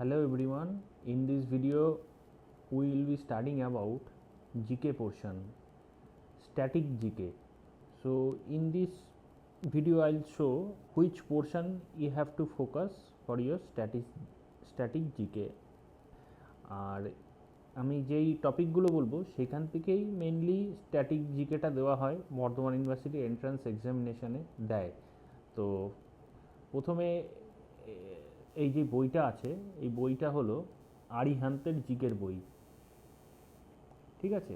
Hello everyone, in this video we will be studying about GK portion, static GK. So in this video I'll show which portion you have to focus for your static GK. আর আমি যেই টপিকগুলো বলবো সেখান থেকেই mainly static জিকেটা দেওয়া হয়, Bardhaman university entrance এক্সামিনেশানে দেয়। তো প্রথমে এই যে বইটা আছে, এই বইটা হলো আরিহান্তের জিকের বই, ঠিক আছে।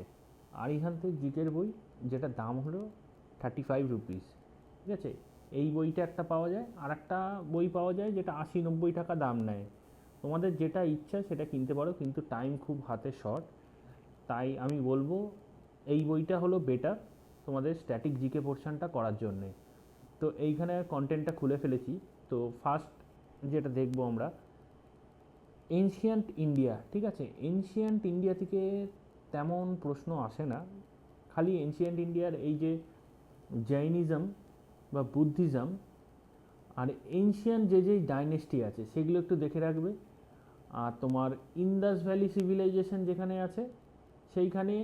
আরিহান্তের জিকের বই, যেটা দাম হলো 35 রুপিস, ঠিক আছে। এই বইটা একটা পাওয়া যায়, আর একটা বই পাওয়া যায় যেটা 80-90 টাকা দাম নেয়। তোমাদের যেটা ইচ্ছা সেটা কিনতে পারো, কিন্তু টাইম খুব হাতে শর্ট, তাই আমি বলবো এই বইটা হলো বেটার তোমাদের স্ট্যাটিক জিকে পোর্শনটা করার জন্যে। তো এইখানে কন্টেন্টটা খুলে ফেলেছি। তো ফার্স্ট যেটা দেখবো আমরা এনশিয়ান্ট ইন্ডিয়া, ঠিক আছে। এনশিয়ান্ট ইন্ডিয়া থেকে তেমন প্রশ্ন আসে না, খালি এনশিয়ান্ট ইন্ডিয়ার এই যে জৈনিজম বা বুদ্ধিজম আর এনশিয়ান্ট যে ডাইনেস্টি আছে সেগুলো একটু দেখে রাখবে। আর তোমার ইন্দাস ভ্যালি সিভিলাইজেশন যেখানে আছে সেইখানে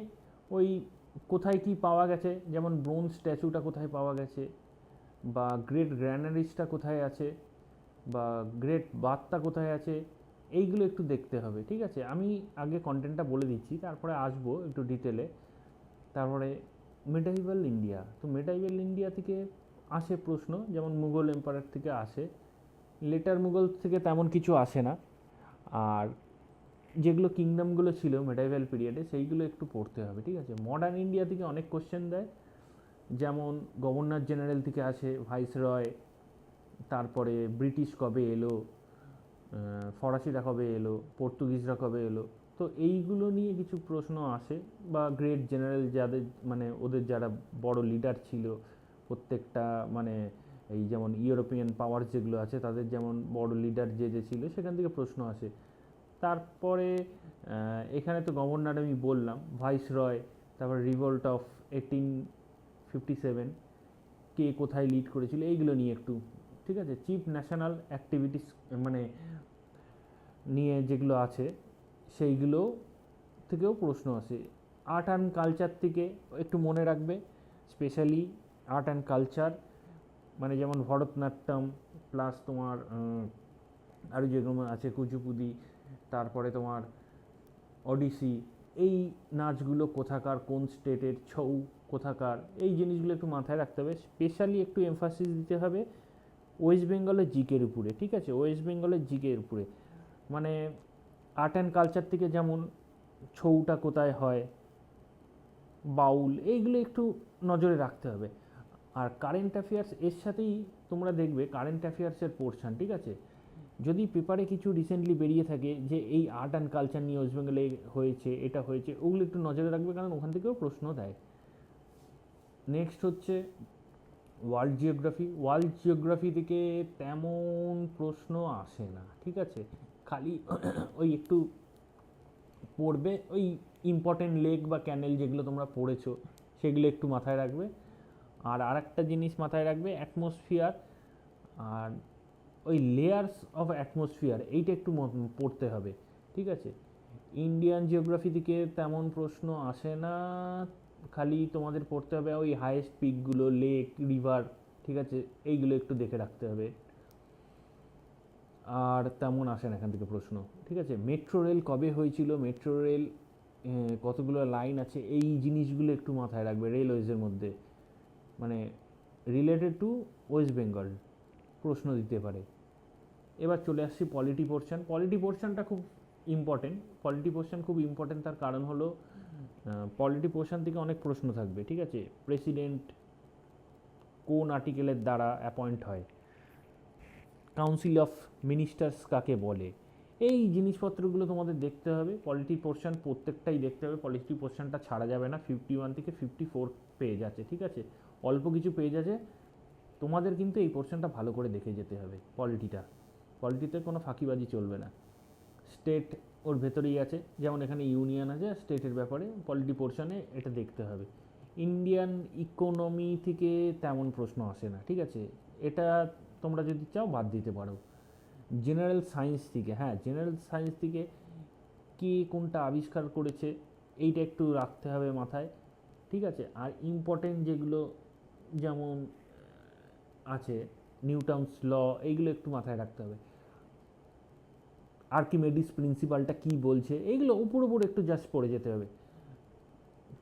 ওই কোথায় কি পাওয়া গেছে, যেমন ব্রোঞ্জ স্ট্যাচুটা কোথায় পাওয়া গেছে, বা গ্রেট গ্র্যানারিজটা কোথায় আছে, বা গ্রেট বাথটা কোথায় আছে, এইগুলো একটু দেখতে হবে, ঠিক আছে। আমি আগে কন্টেন্টটা বলে দিচ্ছি, তারপরে আসবো একটু ডিটেলে। তারপরে মেডাইভাল ইন্ডিয়া, তো মেডাইভাল ইন্ডিয়া থেকে আসে প্রশ্ন, যেমন মুঘল এম্পায়ার থেকে আসে, লেটার মুঘল থেকে তেমন কিছু আসে না। আর যেগুলো কিংডমগুলো ছিল মেডাইভাল পিরিয়ডে সেইগুলো একটু পড়তে হবে, ঠিক আছে। মডার্ন ইন্ডিয়া থেকে অনেক কোশ্চেন দেয়, যেমন গভর্নর জেনারেল থেকে আসে, ভাইসরয়, তারপরে ব্রিটিশ কবে এলো, ফরাসিরা কবে এলো, পর্তুগিজরা কবে এলো, তো এইগুলো নিয়ে কিছু প্রশ্ন আসে। বা গ্রেট জেনারেল যাদের মানে ওদের যারা বড় লিডার ছিল প্রত্যেকটা, মানে এই যেমন ইউরোপিয়ান পাওয়ার যেগুলো আছে তাদের যেমন বড় লিডার যে ছিল সেখান থেকে প্রশ্ন আসে। তারপরে এখানে তো গভর্নর আমি বললাম, ভাইসরয়, তারপর রিভোল্ট অফ 1857 কে কোথায় লিড করেছিল এইগুলো নিয়ে একটু, ঠিক আছে। চিফ ন্যাশনাল অ্যাক্টিভিটিস মানে নিয়ে যেগুলো আছে সেইগুলো থেকেও প্রশ্ন আসে। আর্ট অ্যান্ড কালচার থেকে একটু মনে রাখবে, স্পেশালি আর্ট অ্যান্ড কালচার, মানে যেমন ভরতনাট্যম প্লাস তোমার আরও যেগুলো আছে কুচিপুদি, তারপরে তোমার ওডিসি, এই নাচগুলো কোথাকার, কোন স্টেটের, ছৌ কোথাকার, এই জিনিসগুলো একটু মাথায় রাখতে হবে। স্পেশালি একটু এমফাসিস দিতে হবে ওয়েস্ট বেঙ্গলের জিকের উপরে, ঠিক আছে। ওয়েস্ট বেঙ্গলের জিকের উপরে মানে আর্ট অ্যান্ড কালচার থেকে যেমন ছৌটা কোথায় হয়, বাউল, এইগুলো একটু নজরে রাখতে হবে। আর কারেন্ট অ্যাফেয়ার্স এর সাথেই তোমরা দেখবে কারেন্ট অ্যাফেয়ার্সের পোর্শন, ঠিক আছে। যদি পেপারে কিছু রিসেন্টলি বেরিয়ে থাকে যে এই আর্ট অ্যান্ড কালচার নিয়ে ওয়েস্ট বেঙ্গলে হয়েছে, এটা হয়েছে, ওগুলো একটু নজরে রাখবে, কারণ ওখান থেকেও প্রশ্ন দেয়। নেক্সট হচ্ছে ওয়ার্ল্ড জিওগ্রাফি। ওয়ার্ল্ড জিওগ্রাফি থেকে তেমন প্রশ্ন আসে না, ঠিক আছে। খালি ওই একটু পড়বে, ওই ইম্পর্টেন্ট লেক বা ক্যানেল যেগুলো তোমরা পড়েছো সেগুলো একটু মাথায় রাখবে। আর আরেকটা জিনিস মাথায় রাখবে, অ্যাটমসফিয়ার আর ওই লেয়ার্স অফ অ্যাটমসফিয়ার, এইটা একটু পড়তে হবে, ঠিক আছে। ইন্ডিয়ান জিওগ্রাফি থেকে তেমন প্রশ্ন আসে না, খালি তোমাদের পড়তে হবে ওই হাইয়েস্ট পিকগুলো, লেক, রিভার, ঠিক আছে, এইগুলো একটু দেখে রাখতে হবে। আর তেমন আসে না এখান থেকে প্রশ্ন, ঠিক আছে। মেট্রো রেল কবে হয়েছিল, মেট্রো রেল কতগুলো লাইন আছে, এই জিনিসগুলো একটু মাথায় রাখবে রেলওয়েজের মধ্যে, মানে রিলেটেড টু ওয়েস্ট বেঙ্গল প্রশ্ন দিতে পারে। এবার চলে আসছি পলিটি পোর্শন। পলিটি পোর্শনটা খুব ইম্পর্টেন্ট, পলিটি পোর্শন খুব ইম্পর্টেন্ট, তার কারণ হলো পলিটি পোর্শন থেকে অনেক প্রশ্ন থাকবে, ঠিক আছে। প্রেসিডেন্ট কোন আর্টিকেলের দ্বারা অ্যাপয়েন্ট হয়, কাউন্সিল অফ মিনিস্টার্স কাকে বলে, এই জিনিসপত্রগুলো তোমাদের দেখতে হবে। পলিটি পোর্শন প্রত্যেকটাই দেখতে হবে, পলিটি পোর্শনটা ছাড়া যাবে না। 51 থেকে 54 পেজ আছে, ঠিক আছে, অল্প কিছু পেজ আছে, তোমাদের কিন্তু এই পোর্শনটা ভালো করে দেখে যেতে হবে। পলিটিতে কোনো ফাঁকিবাজি চলবে না। স্টেট ওর ভেতরেই আছে, যেমন এখানে ইউনিয়ন আছে, স্টেটের ব্যাপারে পলিটি পোর্শনে এটা দেখতে হবে। ইন্ডিয়ান ইকোনমি থেকে তেমন প্রশ্ন আসে না, ঠিক আছে, এটা তোমরা যদি চাও বাদ দিতে পারো। জেনারেল সায়েন্স থেকে, হ্যাঁ জেনারেল সায়েন্স থেকে কে কোনটা আবিষ্কার করেছে এইটা একটু রাখতে হবে মাথায়, ঠিক আছে। আর ইম্পর্টেন্ট যেগুলো যেমন আছে নিউটনস ল, এইগুলো একটু মাথায় রাখতে হবে। আর্কিমেডিস প্রিন্সিপালটা কী বলছে, এইগুলো উপর উপর একটু জাস্ট পড়ে যেতে হবে।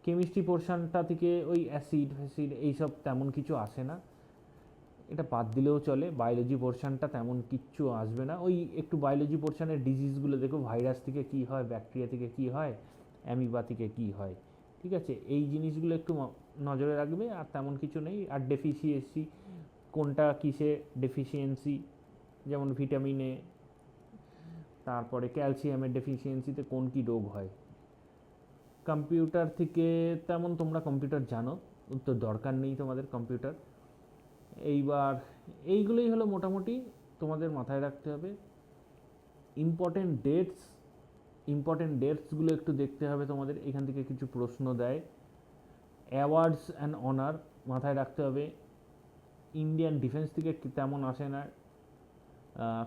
কেমিস্ট্রি পোর্শনটা থেকে ওই অ্যাসিড ফ্যাসিড এইসব তেমন কিছু আসে না, এটা বাদ দিলেও চলে। বায়োলজি পোর্শনটা তেমন কিচ্ছু আসবে না, ওই একটু বায়োলজি পোর্শনের ডিজিজগুলো দেখো, ভাইরাস থেকে কী হয়, ব্যাকটেরিয়া থেকে কী হয়, অ্যামিবা থেকে কী হয়, ঠিক আছে। এই জিনিসগুলো একটু নজরে রাখবে, আর তেমন কিছু নেই। আর ডেফিসিয়েন্সি কোনটা কিসে ডেফিসিয়েন্সি, যেমন ভিটামিনে, তারপরে ক্যালসিয়ামের ডেফিসিয়েন্সিতে কোন কী রোগ হয়। কম্পিউটার থেকে তেমন তোমরা কম্পিউটার জানো তো, দরকার নেই তোমাদের কম্পিউটার। এইবার এইগুলোই হলো মোটামুটি তোমাদের মাথায় রাখতে হবে। ইম্পর্টেন্ট ডেটসগুলো একটু দেখতে হবে তোমাদের, এখান থেকে কিছু প্রশ্ন দেয়। অ্যাওয়ার্ডস অ্যান্ড অনার মাথায় রাখতে হবে, ইন্ডিয়ান ডিফেন্স থেকে তেমন আসে না।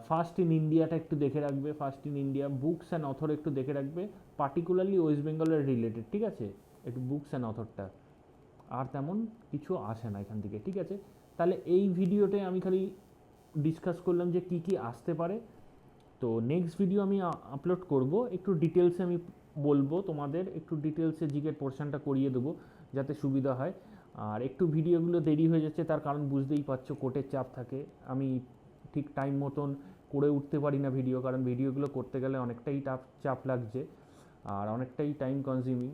ফার্স্ট ইন ইন্ডিয়াটা একটু দেখে রাখবে, first in India. Books and author একটু দেখে রাখবে, পার্টিকুলারলি ওয়েস্ট বেঙ্গলের রিলেটেড, ঠিক আছে, একটু বুকস অ্যান্ড অথরটা। আর তেমন কিছু আসে না এখান থেকে, ঠিক আছে। তাহলে এই ভিডিওতে আমি খালি ডিসকাস করলাম যে কী কী আসতে পারে। তো নেক্সট ভিডিও আমি আপলোড করব, একটু ডিটেলসে আমি বলবো তোমাদের, একটু ডিটেলসে জিকের পোর্শনটা করিয়ে দেবো যাতে সুবিধা হয়। আর একটু ভিডিওগুলো দেরি হয়ে যাচ্ছে, তার কারণ বুঝতেই পারছো, কোর্টের চাপ থাকে, আমি ঠিক টাইম মতন করে উঠতে পারি না ভিডিও, কারণ ভিডিওগুলো করতে গেলে অনেকটাই চাপ লাগছে আর অনেকটাই টাইম কনজিউমিং।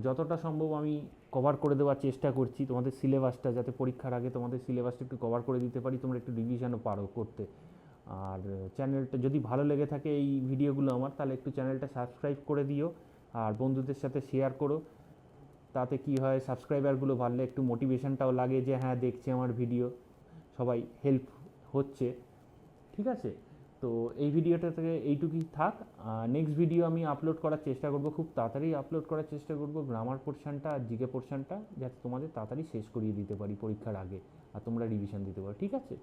যতটা সম্ভব আমি কভার করে দেওয়ার চেষ্টা করছি তোমাদের সিলেবাসটা, যাতে পরীক্ষার আগে তোমাদের সিলেবাসটা একটু কভার করে দিতে পারি, তোমরা একটু রিভিশনও পারো করতে। আর চ্যানেলটা যদি ভালো লেগে থাকে এই ভিডিওগুলো আমার, তাহলে একটু চ্যানেলটা সাবস্ক্রাইব করে দিও আর বন্ধুদের সাথে শেয়ার করো। তাতে কি হয়, সাবস্ক্রাইবারগুলো বাড়লে একটু মোটিভেশনটাও লাগে যে হ্যাঁ দেখছে আমার ভিডিও, সবাই হেল্প হচ্ছে, ঠিক আছে। তো এই ভিডিওটা থেকে এইটুকুই থাক। নেক্সট ভিডিও আমি আপলোড করার চেষ্টা করব, খুব তাড়াতাড়ি আপলোড করার চেষ্টা করব, গ্রামার পোর্শনটা আর জিকে পোর্শনটা, যাতে তোমাদের তাড়াতাড়ি শেষ করিয়ে দিতে পারি পরীক্ষার আগে আর তোমরা রিভিশন দিতে পারো, ঠিক আছে।